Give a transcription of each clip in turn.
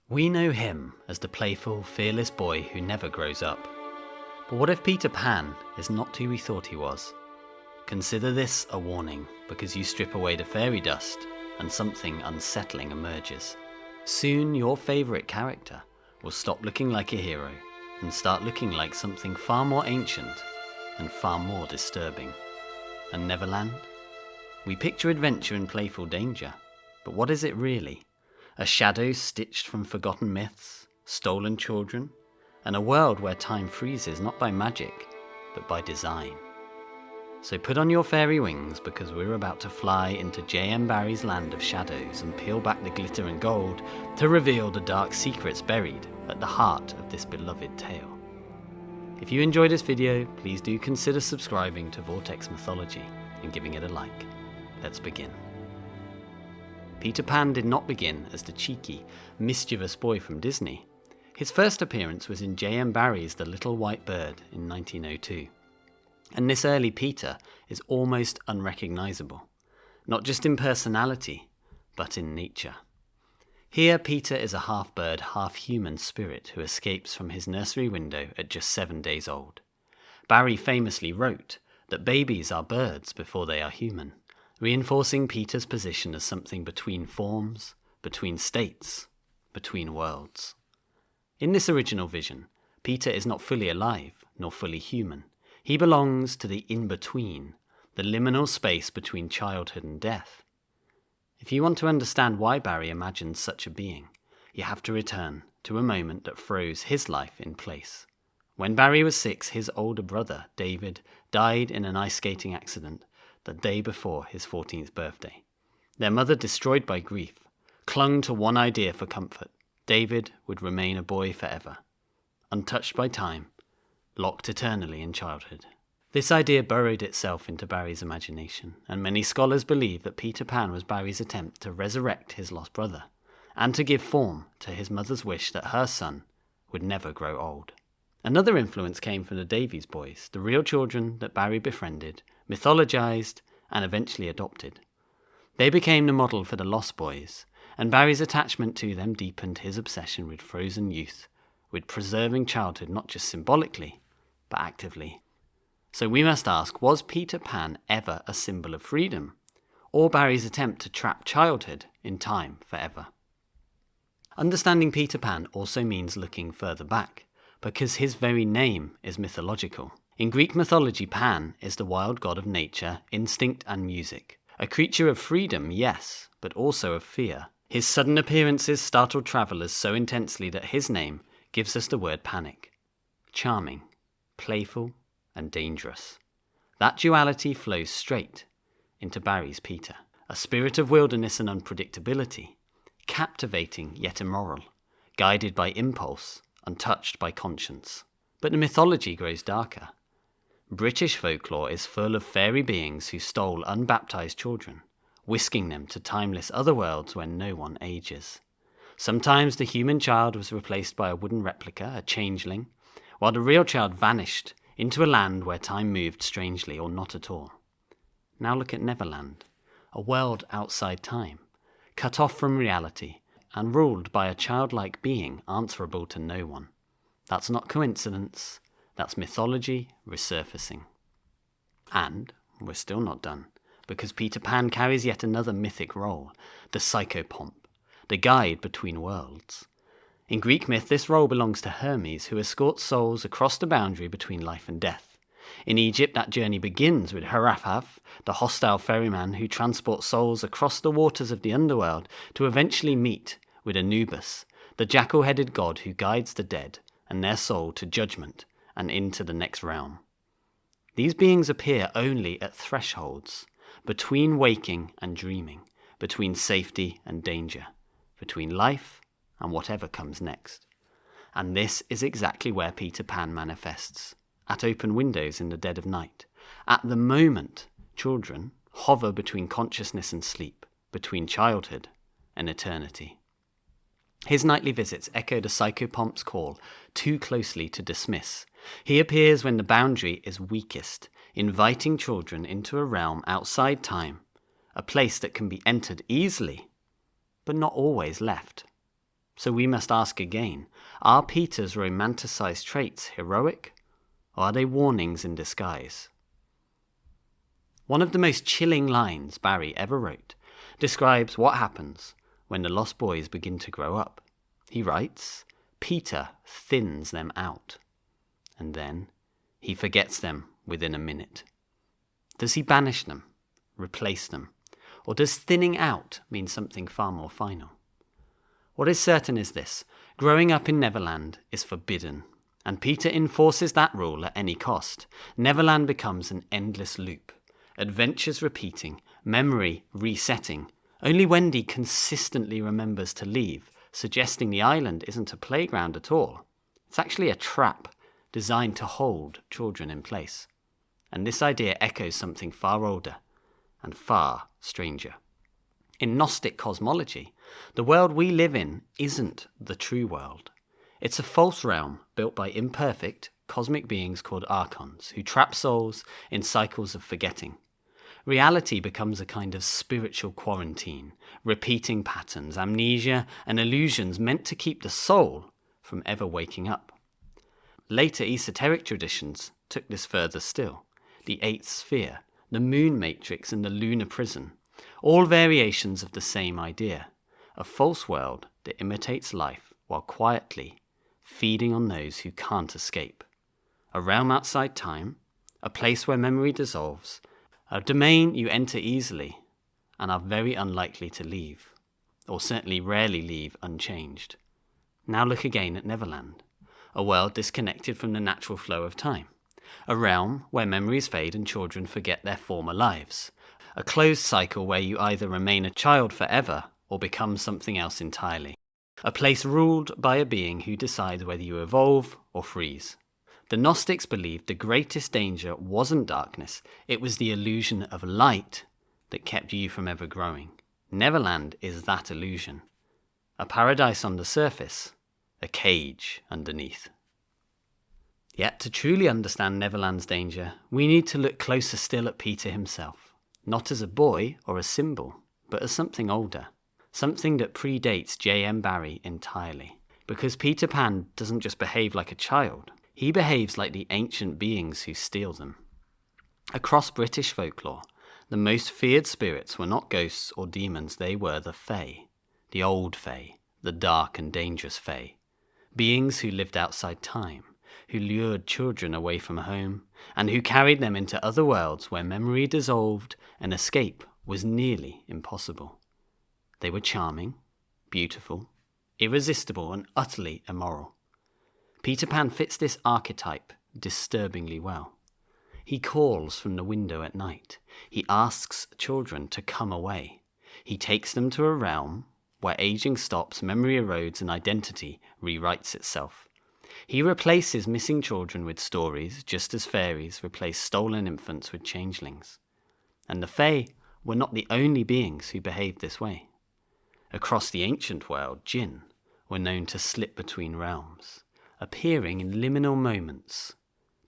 We know him as the playful, fearless boy who never grows up. But what if Peter Pan is not who we thought he was? Consider this a warning, because you strip away the fairy dust and something unsettling emerges. Soon your favourite character will stop looking like a hero and start looking like something far more ancient and far more disturbing. And Neverland? We picture adventure and playful danger, but what is it really? A shadow stitched from forgotten myths, stolen children, and a world where time freezes not by magic, but by design. So put on your fairy wings, because we're about to fly into J.M. Barrie's land of shadows and peel back the glitter and gold to reveal the dark secrets buried at the heart of this beloved tale. If you enjoyed this video, please do consider subscribing to Vortex Mythology and giving it a like. Let's begin. Peter Pan did not begin as the cheeky, mischievous boy from Disney. His first appearance was in J.M. Barrie's The Little White Bird in 1902. And this early Peter is almost unrecognisable, not just in personality, but in nature. Here Peter is a half-bird, half-human spirit who escapes from his nursery window at just 7 days old. Barrie famously wrote that babies are birds before they are human, reinforcing Peter's position as something between forms, between states, between worlds. In this original vision, Peter is not fully alive nor fully human. He belongs to the in-between, the liminal space between childhood and death. If you want to understand why Barrie imagined such a being, you have to return to a moment that froze his life in place. When Barrie was 6, his older brother, David, died in an ice skating accident the day before his 14th birthday. Their mother, destroyed by grief, clung to one idea for comfort. David would remain a boy forever, untouched by time, locked eternally in childhood. This idea burrowed itself into Barrie's imagination, and many scholars believe that Peter Pan was Barrie's attempt to resurrect his lost brother, and to give form to his mother's wish that her son would never grow old. Another influence came from the Davies boys, the real children that Barrie befriended, mythologized, and eventually adopted. They became the model for the Lost Boys, and Barrie's attachment to them deepened his obsession with frozen youth, with preserving childhood not just symbolically, but actively. So we must ask, was Peter Pan ever a symbol of freedom, or Barrie's attempt to trap childhood in time forever? Understanding Peter Pan also means looking further back, because his very name is mythological. In Greek mythology, Pan is the wild god of nature, instinct and music. A creature of freedom, yes, but also of fear. His sudden appearances startled travellers so intensely that his name gives us the word panic. Charming, playful, and dangerous. That duality flows straight into Barrie's Peter. A spirit of wilderness and unpredictability, captivating yet immoral, guided by impulse, untouched by conscience. But the mythology grows darker. British folklore is full of fairy beings who stole unbaptized children, whisking them to timeless otherworlds where no one ages. Sometimes the human child was replaced by a wooden replica, a changeling, while the real child vanished into a land where time moved strangely or not at all. Now look at Neverland, a world outside time, cut off from reality and ruled by a childlike being answerable to no one. That's not coincidence. That's mythology resurfacing. And we're still not done, because Peter Pan carries yet another mythic role, the psychopomp, the guide between worlds. In Greek myth, this role belongs to Hermes, who escorts souls across the boundary between life and death. In Egypt, that journey begins with Harafaf, the hostile ferryman who transports souls across the waters of the underworld to eventually meet with Anubis, the jackal-headed god who guides the dead and their soul to judgment and into the next realm. These beings appear only at thresholds, between waking and dreaming, between safety and danger, between life and whatever comes next. And this is exactly where Peter Pan manifests, at open windows in the dead of night. At the moment, children hover between consciousness and sleep, between childhood and eternity. His nightly visits echo the psychopomp's call, too closely to dismiss. He appears when the boundary is weakest, inviting children into a realm outside time, a place that can be entered easily, but not always left. So we must ask again, are Peter's romanticized traits heroic, or are they warnings in disguise? One of the most chilling lines Barrie ever wrote describes what happens when the lost boys begin to grow up. He writes, Peter thins them out, and then he forgets them within a minute. Does he banish them, replace them, or does thinning out mean something far more final? What is certain is this: growing up in Neverland is forbidden, and Peter enforces that rule at any cost. Neverland becomes an endless loop, adventures repeating, memory resetting. Only Wendy consistently remembers to leave, suggesting the island isn't a playground at all. It's actually a trap designed to hold children in place. And this idea echoes something far older and far stranger. In Gnostic cosmology, the world we live in isn't the true world. It's a false realm built by imperfect, cosmic beings called archons, who trap souls in cycles of forgetting. Reality becomes a kind of spiritual quarantine, repeating patterns, amnesia, and illusions meant to keep the soul from ever waking up. Later esoteric traditions took this further still. The eighth sphere, the moon matrix, and the lunar prison, all variations of the same idea, a false world that imitates life while quietly feeding on those who can't escape. A realm outside time, a place where memory dissolves, a domain you enter easily and are very unlikely to leave, or certainly rarely leave unchanged. Now look again at Neverland, a world disconnected from the natural flow of time, a realm where memories fade and children forget their former lives, a closed cycle where you either remain a child forever or become something else entirely, a place ruled by a being who decides whether you evolve or freeze. The Gnostics believed the greatest danger wasn't darkness, it was the illusion of light that kept you from ever growing. Neverland is that illusion. A paradise on the surface, a cage underneath. Yet to truly understand Neverland's danger, we need to look closer still at Peter himself, not as a boy or a symbol, but as something older, something that predates J.M. Barrie entirely. Because Peter Pan doesn't just behave like a child, he behaves like the ancient beings who steal them. Across British folklore, the most feared spirits were not ghosts or demons, they were the fae, the old fae, the dark and dangerous fae, beings who lived outside time, who lured children away from home, and who carried them into other worlds where memory dissolved and escape was nearly impossible. They were charming, beautiful, irresistible, and utterly immoral. Peter Pan fits this archetype disturbingly well. He calls from the window at night. He asks children to come away. He takes them to a realm where aging stops, memory erodes, and identity rewrites itself. He replaces missing children with stories, just as fairies replace stolen infants with changelings. And the fae were not the only beings who behaved this way. Across the ancient world, jinn were known to slip between realms, appearing in liminal moments,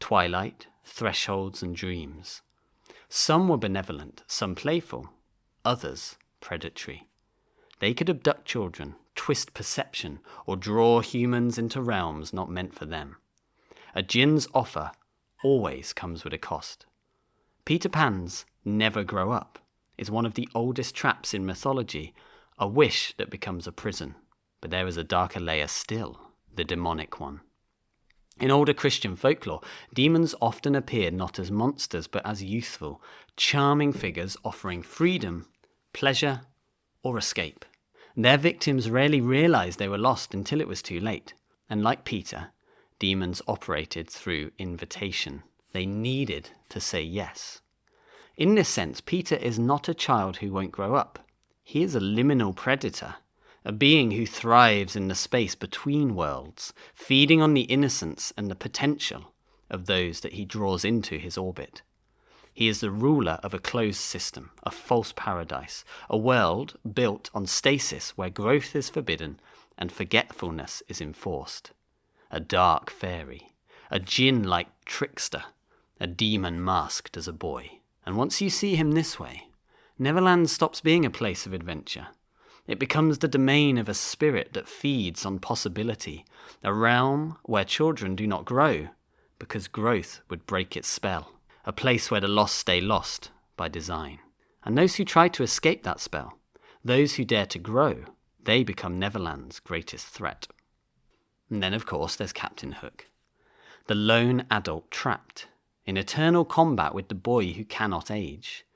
twilight, thresholds, and dreams. Some were benevolent, some playful, others predatory. They could abduct children, twist perception, or draw humans into realms not meant for them. A jinn's offer always comes with a cost. Peter Pan's never grow up is one of the oldest traps in mythology, a wish that becomes a prison. But there is a darker layer still, the demonic one. In older Christian folklore, demons often appeared not as monsters but as youthful, charming figures offering freedom, pleasure, or escape. Their victims rarely realized they were lost until it was too late. And like Peter, demons operated through invitation. They needed to say yes. In this sense, Peter is not a child who won't grow up. He is a liminal predator, a being who thrives in the space between worlds, feeding on the innocence and the potential of those that he draws into his orbit. He is the ruler of a closed system, a false paradise, a world built on stasis where growth is forbidden and forgetfulness is enforced. A dark faerie, a djinn-like trickster, a demon masked as a boy. And once you see him this way, Neverland stops being a place of adventure, It becomes the domain of a spirit that feeds on possibility, a realm where children do not grow, because growth would break its spell, a place where the lost stay lost by design. And those who try to escape that spell, those who dare to grow, they become Neverland's greatest threat. And then, of course, there's Captain Hook, the lone adult trapped in eternal combat with the boy who cannot age.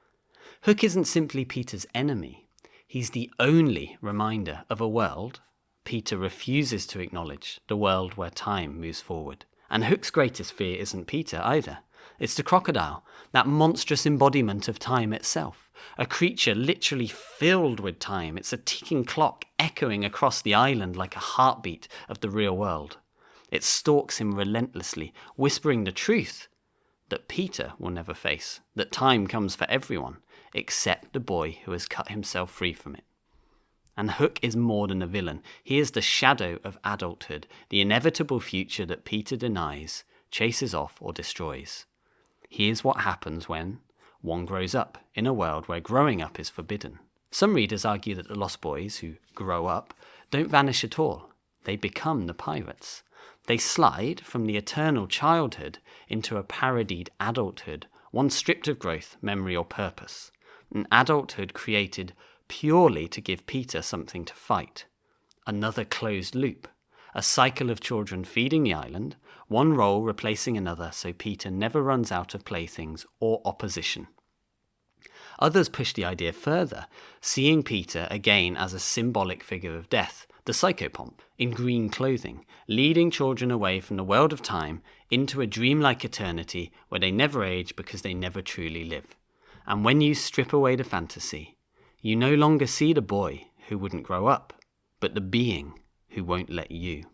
Hook isn't simply Peter's enemy. He's the only reminder of a world Peter refuses to acknowledge, the world where time moves forward. And Hook's greatest fear isn't Peter either. It's the crocodile, that monstrous embodiment of time itself. A creature literally filled with time. It's a ticking clock echoing across the island like a heartbeat of the real world. It stalks him relentlessly, whispering the truth that Peter will never face, that time comes for everyone, except the boy who has cut himself free from it. And Hook is more than a villain. He is the shadow of adulthood, the inevitable future that Peter denies, chases off, or destroys. He is what happens when one grows up in a world where growing up is forbidden. Some readers argue that the lost boys who grow up don't vanish at all. They become the pirates. They slide from the eternal childhood into a parodied adulthood, one stripped of growth, memory, or purpose. An adulthood created purely to give Peter something to fight. Another closed loop. A cycle of children feeding the island, one role replacing another so Peter never runs out of playthings or opposition. Others push the idea further, seeing Peter again as a symbolic figure of death, the psychopomp, in green clothing, leading children away from the world of time into a dreamlike eternity where they never age because they never truly live. And when you strip away the fantasy, you no longer see the boy who wouldn't grow up, but the being who won't let you.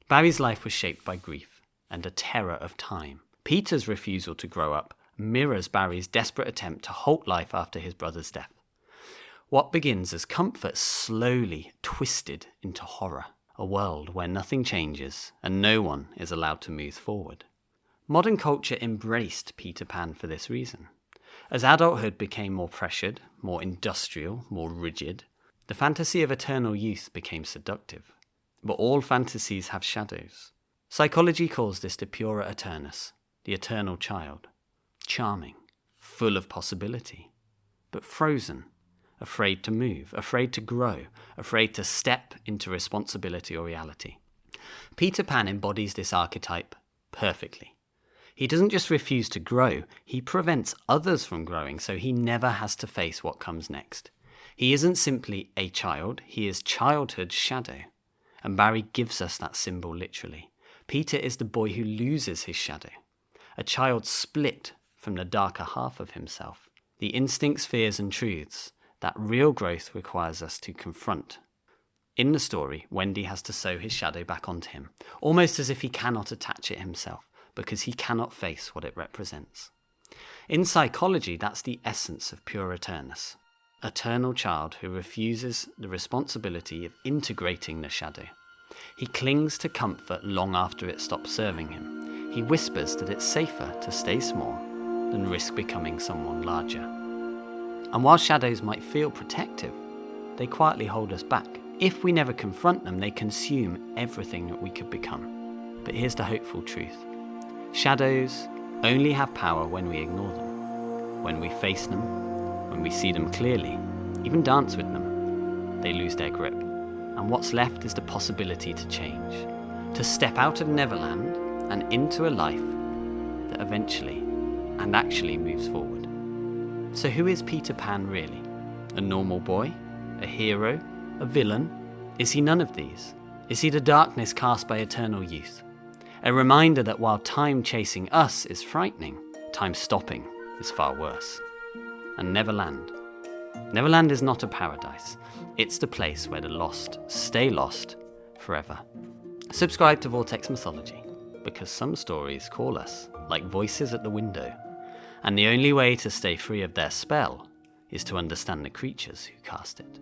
Barrie's life was shaped by grief and a terror of time. Peter's refusal to grow up mirrors Barrie's desperate attempt to halt life after his brother's death. What begins as comfort slowly twisted into horror, a world where nothing changes and no one is allowed to move forward. Modern culture embraced Peter Pan for this reason. As adulthood became more pressured, more industrial, more rigid, the fantasy of eternal youth became seductive. But all fantasies have shadows. Psychology calls this the pura aeternus, the eternal child. Charming, full of possibility, but frozen, afraid to move, afraid to grow, afraid to step into responsibility or reality. Peter Pan embodies this archetype perfectly. He doesn't just refuse to grow, he prevents others from growing so he never has to face what comes next. He isn't simply a child, he is childhood's shadow. And Barrie gives us that symbol literally. Peter is the boy who loses his shadow. A child split from the darker half of himself. The instincts, fears and truths that real growth requires us to confront. In the story, Wendy has to sew his shadow back onto him, almost as if he cannot attach it himself, because he cannot face what it represents. In psychology, that's the essence of pure eternus. Eternal child who refuses the responsibility of integrating the shadow. He clings to comfort long after it stops serving him. He whispers that it's safer to stay small than risk becoming someone larger. And while shadows might feel protective, they quietly hold us back. If we never confront them, they consume everything that we could become. But here's the hopeful truth. Shadows only have power when we ignore them. When we face them, when we see them clearly, even dance with them, they lose their grip. And what's left is the possibility to change, to step out of Neverland and into a life that eventually and actually moves forward. So who is Peter Pan really? A normal boy? A hero? A villain? Is he none of these? Is he the darkness cast by eternal youth? A reminder that while time chasing us is frightening, time stopping is far worse. And Neverland. Neverland is not a paradise. It's the place where the lost stay lost forever. Subscribe to Vortex Mythology, because some stories call us like voices at the window, and the only way to stay free of their spell is to understand the creatures who cast it.